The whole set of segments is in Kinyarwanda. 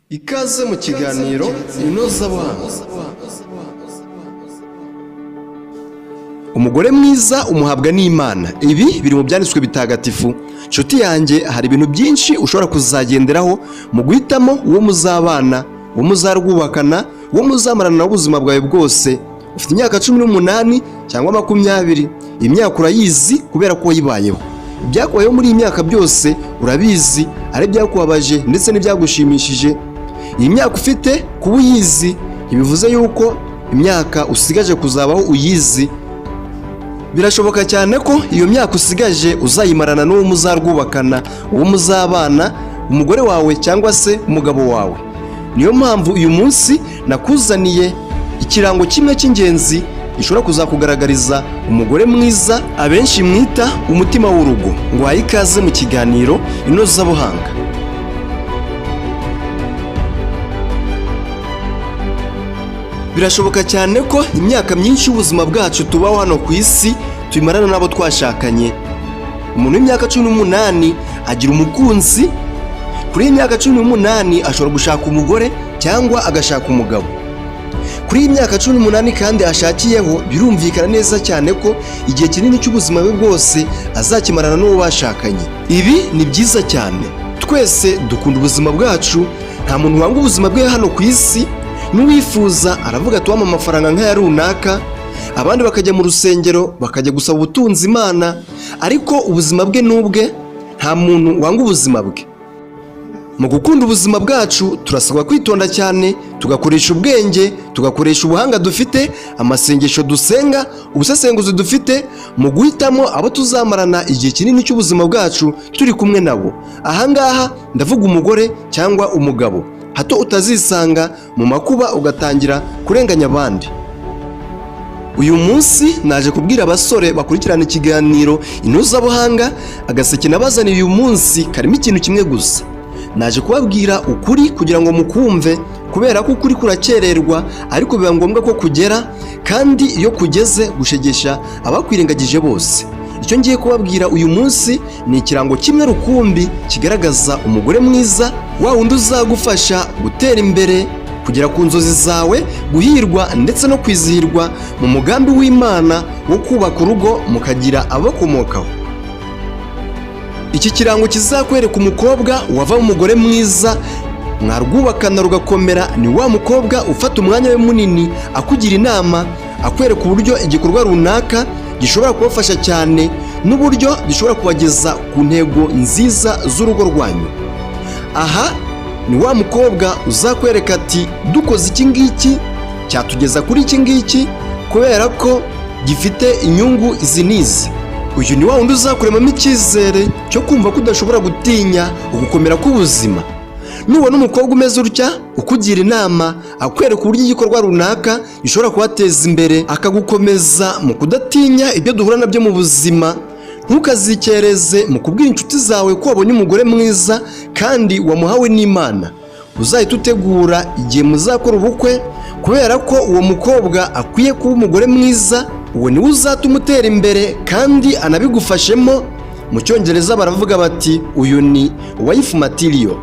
Ikaze mu kiganiro inozabuhanga. Umugore mwiza umuhabwa n'Imana. Ibi biri mu byanditswe bitagatifu. Nshuti yanjye, hari ibintu byinshi ushobora kuzagenderaho mu guhitamo uwo muzabana, uwo muzarwubakana, uwo muzamarana na ubuzima bwawe bwose. Ufite imyaka 18 cyangwa 20, imyaka urayizi kubera ko wayibayeho. Ibyakubayeho muri iyi myaka byose urabizi, ari byakubabaje ndetse n'ibyagushimishije. Iyi myaka ufite kuba uyizi ntibivuze yuko imyaka usigaje kuzabaho uyizi. Birashoboka cyane ko iyo myaka usigaje uzayimarana n'uwo muzarwubakana, uwo muzabana, umugore wawe cyangwa se umugabo wawe. Niyo mpamvu uyu munsi nakuzaniye ikirango kimwe cy'ingenzi gishobora kuzakugaragariza umugore mwiza abenshi mwita umutima w'urugo. Ngwaye ikaze mu kiganiro inozabuhanga. Birashoboka cyane ko imyaka myinshi y'ubuzima bwacu tubaho hano ku isi tuyimarana n'abo twashakanye. Umuntu w'imyaka 18 agira umukunzi, kuri iyi myaka 18 ashobora gushaka umugore cyangwa agashaka umugabo. Kuri iyi myaka 18 kandi ashakiyeho, birumvikana neza cyane ko igihe kinini cy'ubuzima bwe bwose azakimarana n'uwo bashakanye. Ibi ni byiza cyane. Twese dukunda ubuzima bwacu, nta muntu wanga ubuzima bwe hano ku isi. N'uwifuza aravuga ati wampa amafaranga nk'aya runaka, abandi bakajya mu rusengero bakajya gusaba ubutunzi Imana, ariko ubuzima bwe n'ubwe, nta muntu wanga ubuzima bwe. Mu gukunda ubuzima bwacu turasabwa kwitonda cyane, tugakoresha ubwenge, tugakoresha ubuhanga dufite, amasengesho dusenga, ubusesenguzi dufite mu guhitamo abo tuzamarana igihe kinini cy'ubuzima bwacu turi kumwe nabo. Ahangaha ndavuga umugore cyangwa umugabo, hato utazisanga mu makuba ugatangira kurenganya abandi. Uyu munsi naje kubwira abasore bakurikirana ikiganiro inozabuhanga, agaseke nabazaniye uyu munsi karimo ikintu kimwe gusa. Naje kubabwira ukuri kugira ngo mukumve, kubera ko ukuri kurakererwa ariko biba ngombwa ko kugera, kandi iyo kugeze gushegesha abakwirengagije bose. Icyo ngiye kubabwira uyu munsi ni ikirango kimwe rukumbi kigaragaza umugore mwiza, wa wundi uzagufasha gutera imbere, kugera ku nzozi zawe, guhirwa ndetse no kwizihirwa mu mugambi w'Imana wo kubaka urugo mukagira abakomokaho. Iki kirango kizakwereka umukobwa wava umugore mwiza, mwarwubakana rugakomera. Ni wa mukobwa ufata umwanya we munini akugira inama, akwereka uburyo igikorwa runaka gishobora kubafasha cyane n'uburyo gishobora kubageza ku ntego nziza z'urugo rwanyu. Aha ni wa mukobwa uzakwereka ati dukoze iki ngiki cyatugeza kuri iki ngiki kubera ko gifite inyungu izi n'izi. Uyu ni wa wundi uzakuremamo icyizere cyo kumva ko udashobora gutinya ugukomera k'ubuzima. Nubona umukobwa umeze utya ukugira inama, akwereka uburyo igikorwa runaka gishobora kubateza imbere, akagukomeza mu kudatinya ibyo duhura nabyo mu buzima, ntukazikereze mu kubwira inshuti zawe ko wabonye umugore mwiza kandi wamuhawe n'Imana. Uzahita utegura igihe muzakora ubukwe, kubera ko uwo mukobwa akwiye kuba umugore mwiza. Uwo niwe uzatuma utera imbere kandi anabigufashemo. Mu Cyongereza baravuga bati uyu ni wife material.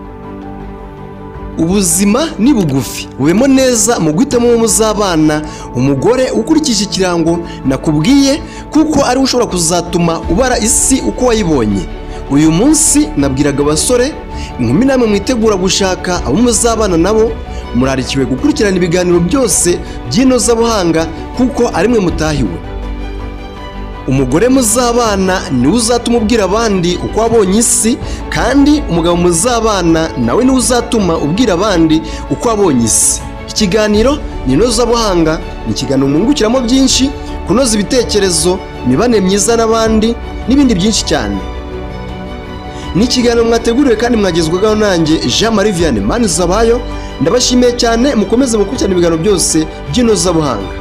Ubuzima ni bugufi, ubemo neza mu guhitamo uwo muzabana, umugore ukurikije ikirango nakubwiye, kuko ari we ushobora kuzatuma ubara isi uko wayibonye. Uyu munsi nabwiraga abasore, inkumi namwe mwitegura gushaka abo muzabana nabo, murarikiwe gukurikirana ibiganiro byose by'inozabuhanga kuko ari mwe mutahiwe. Umugore muzabana niwe uzatuma ubwira abandi uko wabonye isi, kandi umugabo muzabana nawe niwe uzatuma ubwira abandi uko wabonye isi. Ikiganiro ni inozabuhanga, ni ikiganiro mwungukiramo byinshi, kunoza ibitekerezo, imibane myiza n'abandi n'ibindi byinshi cyane. Ni ikiganiro mwateguriwe kandi mwagezwagaho nanjye Jean Marie Vianney Manizabayo. Ndabashimiye cyane, mukomeze mukurikirana ibiganiro byose by'inozabuhanga.